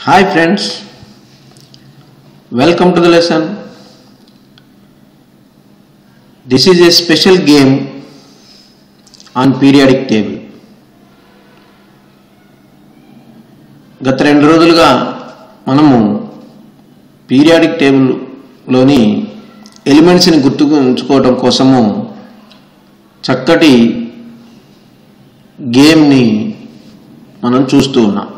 Hi friends, welcome to the lesson. This is a special game on periodic table. గత 2 రోజులుగా మనము periodic table లోని elements ని గుర్తుంచుకోవడం కోసము చక్కటి గేమ్ ని మనం చూస్తూ ఉన్నాం.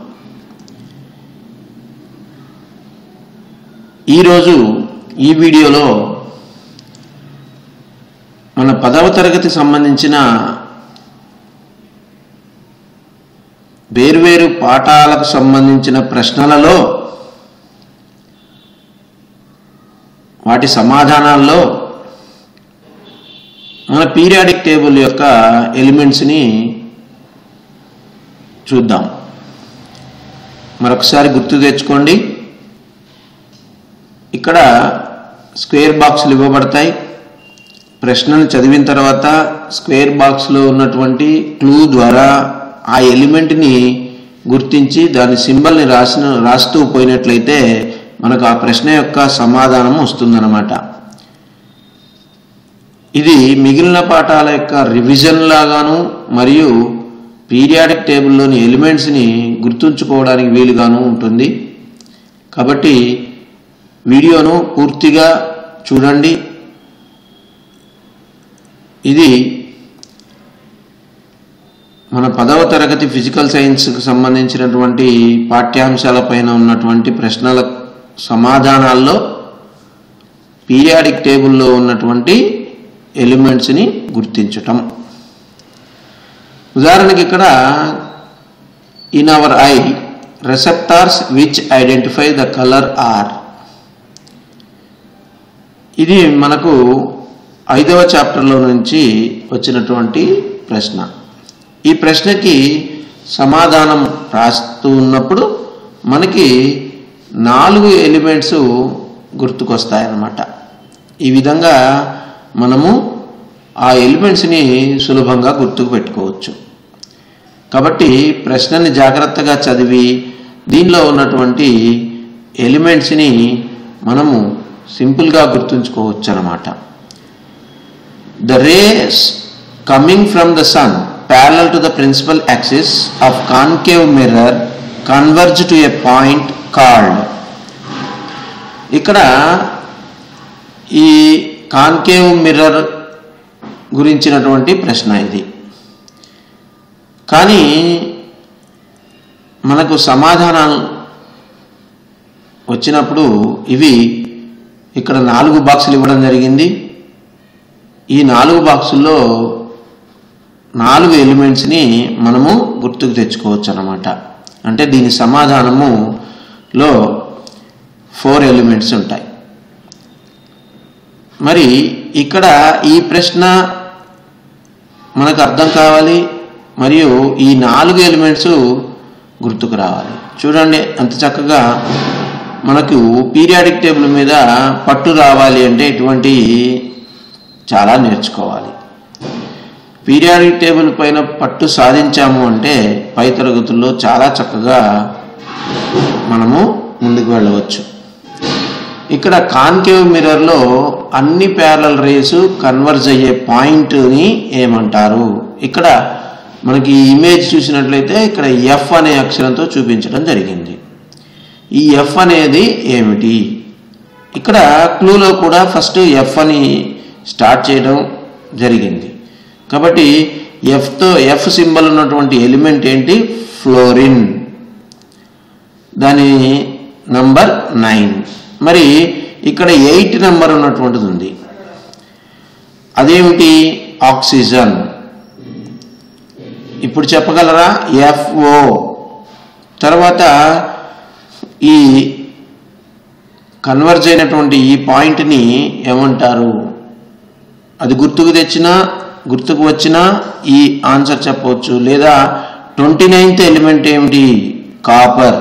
ఈ రోజు ఈ వీడియోలో మన 10వ తరగతి సంబంధించిన వేర్వేరు పాఠాలకు సంబంధించిన ప్రశ్నలలో వాటి సమాధానాల్లో మన పీరియాడిక్ టేబుల్ యొక్క ఎలిమెంట్స్ ని చూద్దాం. మరొకసారి గుర్తు తెచ్చుకోండి. ఇక్కడ స్క్వేర్ బాక్స్లు ఇవ్వబడతాయి. ప్రశ్నను చదివిన తర్వాత స్క్వేర్ బాక్స్లో ఉన్నటువంటి క్లూ ద్వారా ఆ ఎలిమెంట్ని గుర్తించి దాని సింబల్ని రాస్తూ పోయినట్లయితే మనకు ఆ ప్రశ్న యొక్క సమాధానం వస్తుందన్నమాట. ఇది మిగిలిన పాఠాల యొక్క రివిజన్ లాగాను మరియు పీరియాడిక్ టేబుల్లోని ఎలిమెంట్స్ని గుర్తుంచుకోవడానికి వీలుగాను ఉంటుంది. కాబట్టి వీడియోను పూర్తిగా చూడండి. ఇది మన 10వ తరగతి ఫిజికల్ సైన్స్కి సంబంధించినటువంటి పాఠ్యాంశాలపైన ఉన్నటువంటి ప్రశ్నల సమాధానాల్లో పీరియాడిక్ టేబుల్లో ఉన్నటువంటి ఎలిమెంట్స్ని గుర్తించటం. ఉదాహరణకి ఇక్కడ in our eye receptors which identify the colour are. ఇది మనకు 5వ చాప్టర్లో నుంచి వచ్చినటువంటి ప్రశ్న. ఈ ప్రశ్నకి సమాధానం రాస్తూ ఉన్నప్పుడు మనకి 4 ఎలిమెంట్స్ గుర్తుకొస్తాయన్నమాట. ఈ విధంగా మనము ఆ ఎలిమెంట్స్ని సులభంగా గుర్తుకు పెట్టుకోవచ్చు. కాబట్టి ప్రశ్నని జాగ్రత్తగా చదివి దీనిలో ఉన్నటువంటి ఎలిమెంట్స్ని మనము సింపుల్గా గుర్తుంచుకోవచ్చు అన్నమాట. The rays coming from the sun parallel to the principal axis of concave mirror converge to a point called. ఇక్కడ ఈ కాన్కేవ్ మిర్రర్ గురించినటువంటి ప్రశ్న ఇది. కానీ మనకు సమాధానాలు వచ్చినప్పుడు ఇవి ఇక్కడ 4 బాక్సులు ఇవ్వడం జరిగింది. ఈ 4 బాక్సుల్లో 4 ఎలిమెంట్స్ని మనము గుర్తుకు తెచ్చుకోవచ్చు అన్నమాట. అంటే దీని సమాధానములో 4 ఎలిమెంట్స్ ఉంటాయి. మరి ఇక్కడ ఈ ప్రశ్న మనకు అర్థం కావాలి మరియు ఈ 4 ఎలిమెంట్స్ గుర్తుకు రావాలి. చూడండి అంత చక్కగా మనకు పీరియాడిక్ టేబుల్ మీద పట్టు రావాలి అంటే ఇటువంటి చాలా నేర్చుకోవాలి. పీరియాడిక్ టేబుల్ పైన పట్టు సాధించాము అంటే పై తరగతుల్లో చాలా చక్కగా మనము ముందుకు వెళ్ళవచ్చు. ఇక్కడ కాన్కేవ్ మిర్రర్లో అన్ని ప్యారలల్ రేస్ కన్వర్జ్ అయ్యే పాయింట్ని ఏమంటారు? ఇక్కడ మనకి ఈ ఇమేజ్ చూసినట్లయితే ఇక్కడ ఎఫ్ అనే అక్షరంతో చూపించడం జరిగింది. ఈ ఎఫ్ అనేది ఏమిటి? ఇక్కడ క్లూలో కూడా ఫస్ట్ ఎఫ్ అని స్టార్ట్ చేయడం జరిగింది. కాబట్టి ఎఫ్ సింబల్ ఉన్నటువంటి ఎలిమెంట్ ఏంటి? ఫ్లోరిన్. దాని నంబర్ 9. మరి ఇక్కడ 8 నెంబర్ ఉన్నటువంటిది ఉంది. అదేమిటి? ఆక్సిజన్. ఇప్పుడు చెప్పగలరా? FO. తర్వాత ఈ కన్వర్జ్ అయినటువంటి ఈ పాయింట్ని ఏమంటారు? అది గుర్తుకు వచ్చినా ఈ ఆన్సర్ చెప్పవచ్చు. లేదా 29th ఎలిమెంట్ ఏమిటి? కాపర్.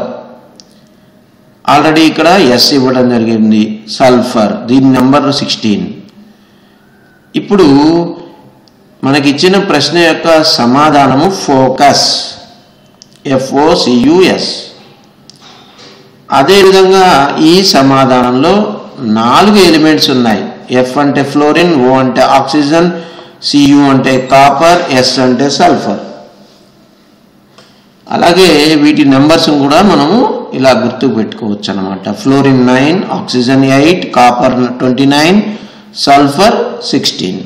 ఆల్రెడీ ఇక్కడ ఎస్ ఇవ్వడం జరిగింది. సల్ఫర్. దీని నెంబర్ 16. ఇప్పుడు మనకిచ్చిన ప్రశ్న యొక్క సమాధానము ఫోకస్. FOCUS. అదేవిధంగా ఈ సమాధానంలో 4 ఎలిమెంట్స్ ఉన్నాయి. F అంటే ఫ్లోరిన్, O అంటే ఆక్సిజన్, Cu అంటే కాపర్, S అంటే సల్ఫర్. అలాగే వీటి నెంబర్స్ కూడా మనము ఇలా గుర్తు పెట్టుకోవచ్చు అన్నమాట. Fluorine 9, oxygen 8, copper 29, sulphur 16.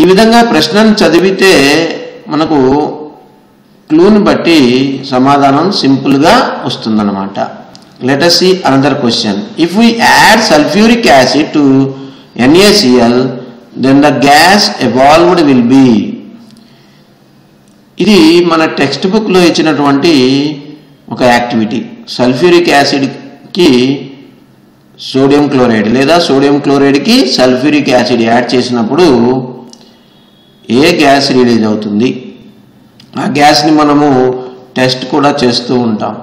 ఈ విధంగా ప్రశ్నను చదివితే మనకు క్లూని బట్టి సమాధానం సింపుల్గా వస్తుందన్నమాట. Let us see another question. If we add sulfuric acid to NaCl, then the gas evolved will be. ఇది మన టెక్స్ట్ బుక్లో ఇచ్చినటువంటి ఒక యాక్టివిటీ. సల్ఫ్యూరిక్ యాసిడ్కి సోడియం క్లోరైడ్ లేదా సోడియం క్లోరైడ్కి సల్ఫ్యూరిక్ యాసిడ్ యాడ్ చేసినప్పుడు ఏ గ్యాస్ రిలీజ్ అవుతుంది? ఆ గ్యాస్ని మనము టెస్ట్ కూడా చేస్తూ ఉంటాం.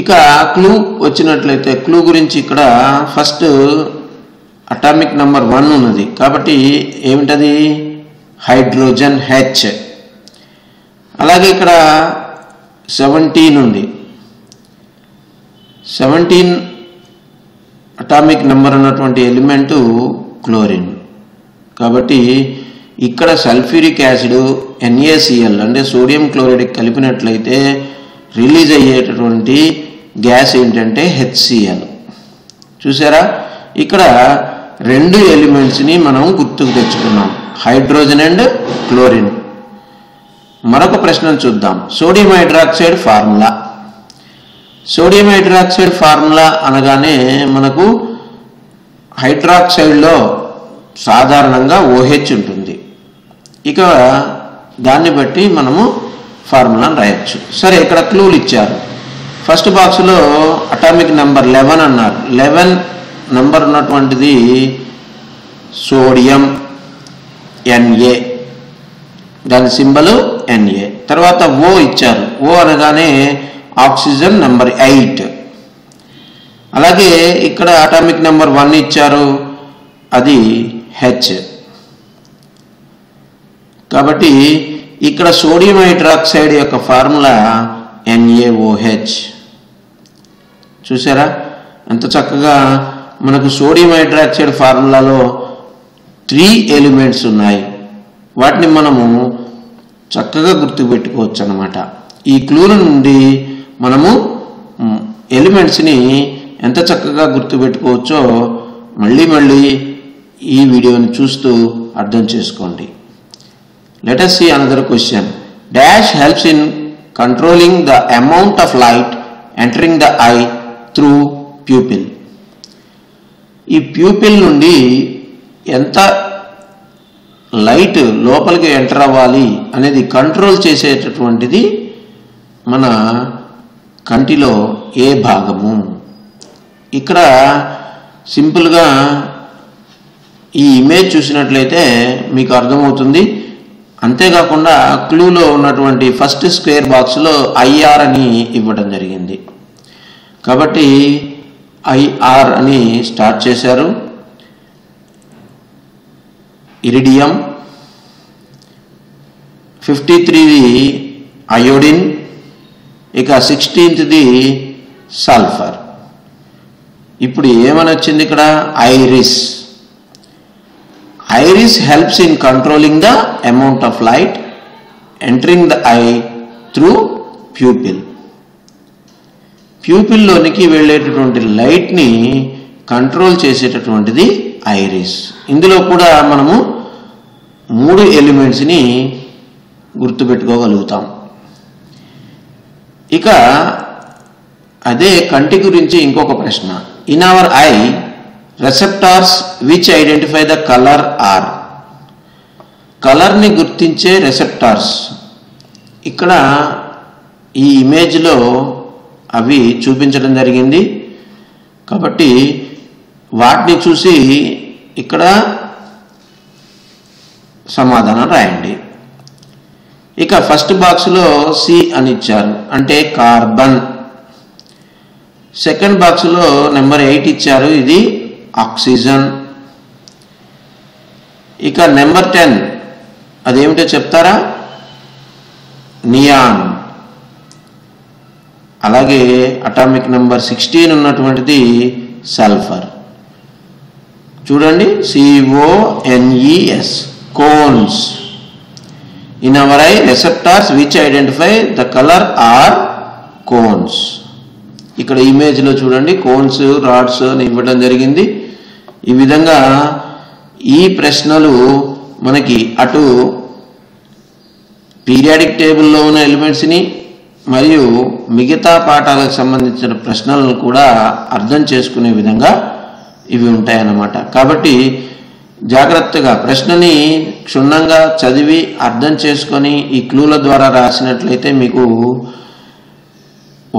ఇక క్లూ వచ్చినట్లయితే క్లూ గురించి ఇక్కడ ఫస్ట్ అటామిక్ నెంబర్ 1 ఉన్నది కాబట్టి ఏమిటది? Hydrogen H. అలాగే ఇక్కడ 17 ఉంది. 17 అటామిక్ నెంబర్ ఉన్నటువంటి ఎలిమెంటు క్లోరిన్. కాబట్టి ఇక్కడ సల్ఫ్యూరిక్ యాసిడ్ NaCl అంటే సోడియం క్లోరైడ్ కలిపినట్లయితే రిలీజ్ అయ్యేటటువంటి గ్యాస్ ఏంటంటే HCl. చూసారా, ఇక్కడ 2 ఎలిమెంట్స్ని మనం గుర్తుకు తెచ్చుకున్నాం, హైడ్రోజన్ అండ్ క్లోరిన్. మరొక ప్రశ్నను చూద్దాం. Sodium hydroxide formula. Sodium hydroxide formula అనగానే మనకు హైడ్రాక్సైడ్లో సాధారణంగా OH ఉంటుంది. ఇక దాన్ని బట్టి మనము ఫార్ములాను రాయొచ్చు. సరే, ఇక్కడ క్లూలు ఇచ్చారు. ఫస్ట్ బాక్స్లో అటామిక్ నెంబర్ 11 అన్నారు. 11 నెంబర్ ఉన్నటువంటిది సోడియం Na, దాని సింబల్ Na. తర్వాత O ఇచ్చారు. O అనగానే ఆక్సిజన్ నెంబర్ 8. అలాగే ఇక్కడ అటామిక్ నెంబర్ 1 ఇచ్చారు, అది H. కాబట్టి ఇక్కడ సోడియం హైడ్రాక్సైడ్ యొక్క ఫార్ములా NaOH. చూసారా ఎంత చక్కగా మనకు సోడియం హైడ్రాక్సైడ్ ఫార్ములాలో 3 ఎలిమెంట్స్ ఉన్నాయి. వాటిని మనము చక్కగా గుర్తుపెట్టుకోవచ్చు అన్నమాట. ఈ క్లూల నుండి మనము ఎలిమెంట్స్ని ఎంత చక్కగా గుర్తుపెట్టుకోవచ్చో మళ్ళీ ఈ వీడియోని చూస్తూ అర్థం చేసుకోండి. Let us see another question. Dash helps in controlling the amount of light entering the eye through pupil. ఈ ప్యూపిల్ నుండి ఎంత లైట్ లోపలికి ఎంటర్ అవ్వాలి అనేది కంట్రోల్ చేసేటటువంటిది మన కంటిలో ఏ భాగము? ఇక్కడ సింపుల్గా ఈ ఇమేజ్ చూసినట్లయితే మీకు అర్థమవుతుంది. అంతేకాకుండా క్లూలో ఉన్నటువంటి ఫస్ట్ స్క్వేర్ బాక్స్లో IR అని ఇవ్వడం జరిగింది. కాబట్టి IR అని స్టార్ట్ చేశారు. ఇరిడియం, 53ది అయోడిన్, ఇక 16ది సల్ఫర్. ఇప్పుడు ఏమని వచ్చింది ఇక్కడ? Iris. Iris helps in controlling the amount of light entering the eye through pupil. ప్యూపిల్లోనికి వెళ్ళేటటువంటి లైట్ని కంట్రోల్ చేసేటటువంటిది ఐరిస్. ఇందులో కూడా మనము 3 ఎలిమెంట్స్ని గుర్తుపెట్టుకోగలుగుతాం. ఇక అదే కంటి గురించి ఇంకొక ప్రశ్న. In our I receptors which identify the color are. Colour ని గుర్తించే రెసెప్టార్స్ ఇక్కడ ఈ ఇమేజ్లో అవి చూపించడం జరిగింది. కాబట్టి వాటిని చూసి ఇక్కడ సమాధానం రాయండి. ఇక ఫస్ట్ బాక్స్లో C అని ఇచ్చారు, అంటే కార్బన్. సెకండ్ బాక్స్లో నెంబర్ 8 ఇచ్చారు, ఇది ఆక్సిజన్. ఇక నెంబర్ 10 అదేమిటో చెప్తారా? నియాన్. అలాగే అటామిక్ నెంబర్ 16 ఉన్నటువంటిది సల్ఫర్. చూడండి, CONES, cones. In our eye receptors which identify the colour are cones. ఇక్కడ ఇమేజ్లో చూడండి, కోన్స్, రాడ్స్ అని ఇవ్వడం జరిగింది. ఈ విధంగా ఈ ప్రశ్నలు మనకి అటు పీరియాడిక్ టేబుల్లో ఉన్న ఎలిమెంట్స్ని మరియు మిగతా పాఠాలకు సంబంధించిన ప్రశ్నలను కూడా అర్థం చేసుకునే విధంగా ఇవి ఉంటాయన్నమాట. కాబట్టి జాగ్రత్తగా ప్రశ్నని క్షుణ్ణంగా చదివి అర్థం చేసుకొని ఈ క్లూల ద్వారా రాసినట్లయితే మీకు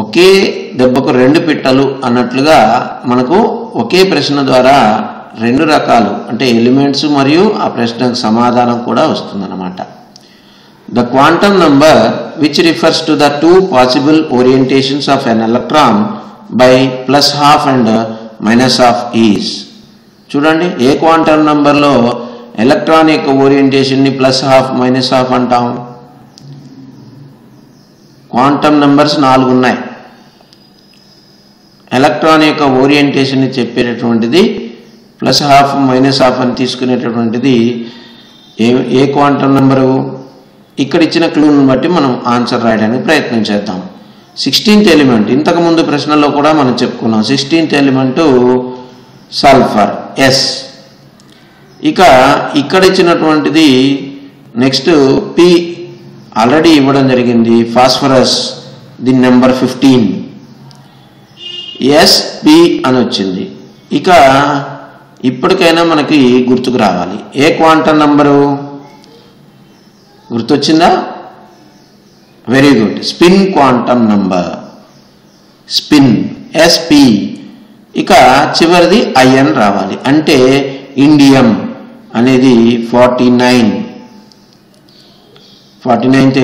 ఒకే దెబ్బకు 2 పిట్టలు అన్నట్లుగా మనకు ఒకే ప్రశ్న ద్వారా 2 రకాలు అంటే ఎలిమెంట్స్ మరియు ఆ ప్రశ్నకు సమాధానం కూడా వస్తుందన్నమాట. The quantum number which refers to the 2 possible orientations of an electron by +12 and -12 is. చూడండి, ఏ క్వాంటం నంబర్లో ఎలక్ట్రాన్ యొక్క ఓరియంటేషన్ని +12 -12 అంటాం? క్వాంటం నంబర్స్ 4 ఉన్నాయి. ఎలక్ట్రాన్ యొక్క ఓరియంటేషన్ని చెప్పేటటువంటిది +12 -12 అని తీసుకునేటటువంటిది ఏ క్వాంటం నంబరు? ఇక్కడ ఇచ్చిన క్లూని బట్టి మనం ఆన్సర్ రాయడానికి ప్రయత్నం చేద్దాం. 16th ఎలిమెంట్ ఇంతకుముందు ప్రశ్నలో కూడా మనం చెప్పుకున్నాం. 16th element sulphur, S. ఇక ఇక్కడ ఇచ్చినటువంటిది నెక్స్ట్ P ఆల్రెడీ ఇవ్వడం జరిగింది. ఫాస్ఫరస్, దీని నెంబర్ 15, SP అని వచ్చింది. ఇక ఇప్పటికైనా మనకి గుర్తుకు రావాలి, ఏ క్వాంటం నంబరు గుర్తొచ్చిందా? Very good, spin quantum number, spin, SP. ఇక చివరిది IN రావాలి, అంటే ఇండియం అనేది 49th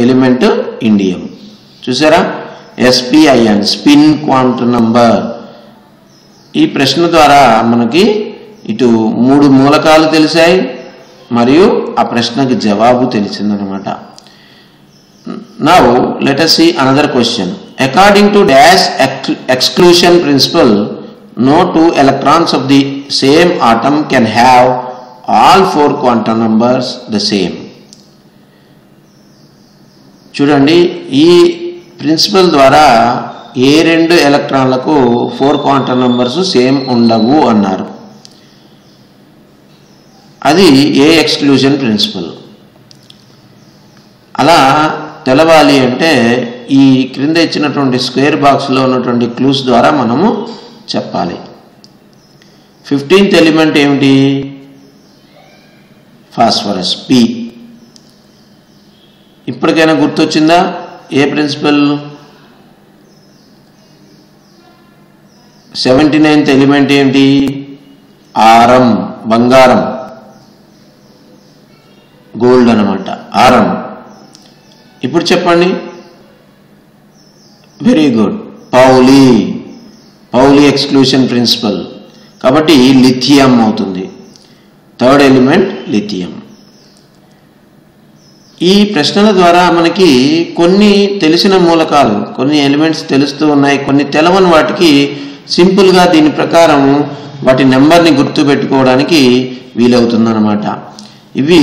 ఎలిమెంట్ ఇండియం. చూసారా, SPIN, స్పిన్ క్వాంటం నంబర్. ఈ ప్రశ్న ద్వారా మనకి ఇటు 3 మూలకాలు తెలిసాయి మరియు ఆ ప్రశ్నకి జవాబు తెలిసిందనమాట. Now let us see another question. According to dash exclusion principle, no 2 electrons of the same atom can have all 4 quantum numbers the same. చూడండి, ఈ ప్రిన్సిపల్ ద్వారా ఏ 2 ఎలక్ట్రాన్లకు 4 క్వాంటం నంబర్స్ సేమ్ ఉండవు అన్నారు. అది ఏ ఎక్స్క్లూజన్ ప్రిన్సిపల్. అలా తెలవాలి అంటే ఈ క్రింద ఇచ్చినటువంటి స్క్వేర్ బాక్స్లో ఉన్నటువంటి క్లూస్ ద్వారా మనము చెప్పాలి. 15th ఎలిమెంట్ ఏమిటి? Phosphorus, P. ఇప్పటికైనా గుర్తొచ్చిందా ఏ ప్రిన్సిపల్? 79th ఎలిమెంట్ ఏమిటి? ఆరం, బంగారం, గోల్డ్ అన్నమాట, ఆరం. ఇప్పుడు చెప్పండి. వెరీ గుడ్, పౌలి ఎక్స్క్లూషన్ ప్రిన్సిపల్. కాబట్టి లిథియం అవుతుంది. 3rd element lithium. ఈ ప్రశ్నల ద్వారా మనకి కొన్ని తెలిసిన మూలకాలు, కొన్ని ఎలిమెంట్స్ తెలుస్తూ ఉన్నాయి, కొన్ని తెలవని వాటికి సింపుల్గా దీని ప్రకారం వాటి నెంబర్ని గుర్తుపెట్టుకోవడానికి వీలవుతుందన్నమాట. ఇవి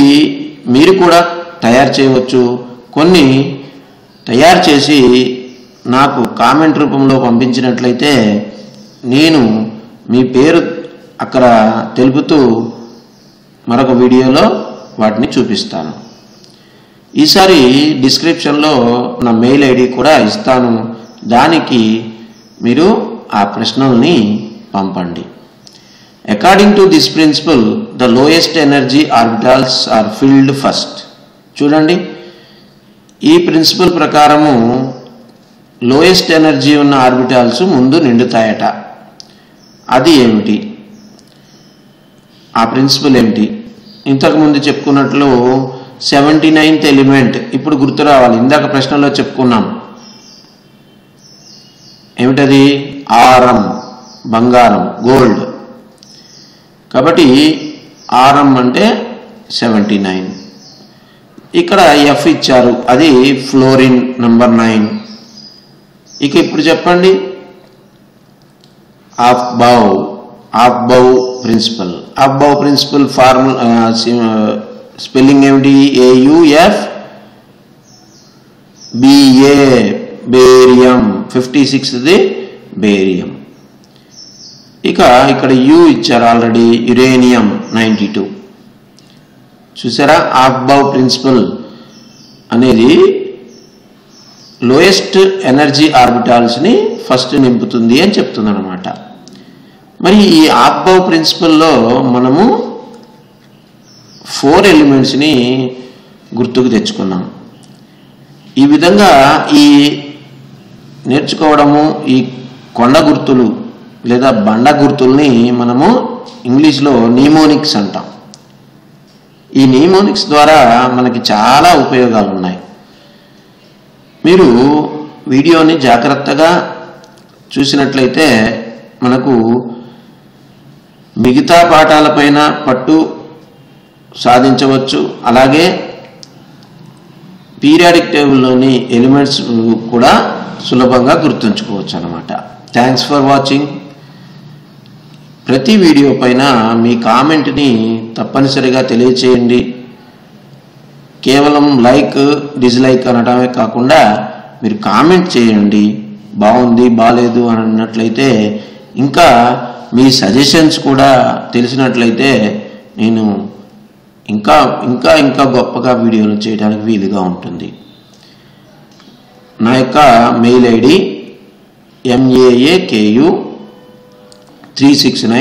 మీరు కూడా తయారు చేయవచ్చు. కొన్ని తయారు చేసి నాకు కామెంట్ రూపంలో పంపించినట్లయితే నేను మీ పేరు అక్కడ తెలుపుతూ మరొక వీడియోలో వాటిని చూపిస్తాను. ఈసారి డిస్క్రిప్షన్లో నా మెయిల్ ఐడి కూడా ఇస్తాను. దానికి మీరు ఆ ప్రశ్నల్ని పంపండి. According to this principle the lowest energy orbitals are filled first. చూడండి, ఈ ప్రిన్సిపల్ ప్రకారము లోయెస్ట్ ఎనర్జీ ఉన్న ఆర్బిటాల్స్ ముందు నిండుతాయట. అది ఏమిటి? ఆ ప్రిన్సిపల్ ఏమిటి? ఇంతకుముందు చెప్పుకున్నట్లు 79th ఎలిమెంట్ ఇప్పుడు గుర్తు రావాలి. ఇందాక ప్రశ్నలో చెప్పుకున్నాం ఏమిటది? ఆరం, బంగారం, గోల్డ్. కాబట్టి ఆరం అంటే 79. ఇక్కడ F ఇచ్చారు, అది ఫ్లోరిన్ నెంబర్ 9. ఇక ఇప్పుడు చెప్పండి ఆఫ్బౌ ప్రిన్సిపల్ ఫార్ములా స్పెల్లింగ్ ఏమిటి? AUF BA బేరియం 56ది బేరియం. ఇక ఇక్కడ U ఇచ్చారు ఆల్రెడీ, యురేనియం 92. చూసారా, ఆఫ్బౌ ప్రిన్సిపల్ అనేది లోయెస్ట్ ఎనర్జీ ఆర్బిటాల్స్ని ఫస్ట్ నింపుతుంది అని చెప్తుంది అనమాట. మరి ఈ ఆఫ్బౌ ప్రిన్సిపల్లో మనము 4 ఎలిమెంట్స్ని గుర్తుకు తెచ్చుకున్నాం. ఈ విధంగా ఈ నేర్చుకోవడము, ఈ కొండ గుర్తులు లేదా బండ గుర్తుల్ని మనము ఇంగ్లీష్లో నీమోనిక్స్ అంటాం. ఈ నీమోనిక్స్ ద్వారా మనకి చాలా ఉపయోగాలు ఉన్నాయి. మీరు వీడియోని జాగ్రత్తగా చూసినట్లయితే మనకు మిగతా పాఠాలపైన పట్టు సాధించవచ్చు. అలాగే పీరియాడిక్ టేబుల్లోని ఎలిమెంట్స్ కూడా సులభంగా గుర్తుంచుకోవచ్చు అన్నమాట. Thanks for watching. ప్రతి వీడియో పైన మీ కామెంట్ని తప్పనిసరిగా తెలియచేయండి. కేవలం లైక్ డిస్లైక్ అనడమే కాకుండా మీరు కామెంట్ చేయండి. బాగుంది బాలేదు అని అన్నట్లయితే, ఇంకా మీ సజెషన్స్ కూడా తెలిసినట్లయితే నేను ఇంకా ఇంకా ఇంకా గొప్పగా వీడియోలు చేయడానికి వీలుగా ఉంటుంది. నా యొక్క మెయిల్ ఐడి maaku369@gmail.com,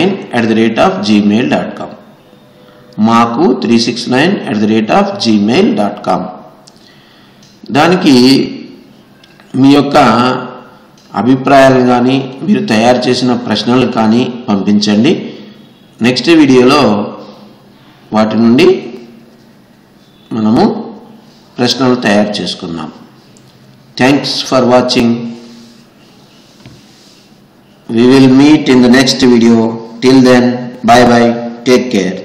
maaku369@gmail.com. దానికి మీ యొక్క అభిప్రాయాలు కానీ మీరు తయారు చేసిన ప్రశ్నలు కానీ పంపించండి. నెక్స్ట్ వీడియోలో వాటి నుండి మనము ప్రశ్నలు తయారు చేసుకుందాం. Thanks for watching. We will meet in the next video. Till then, bye bye. Take care.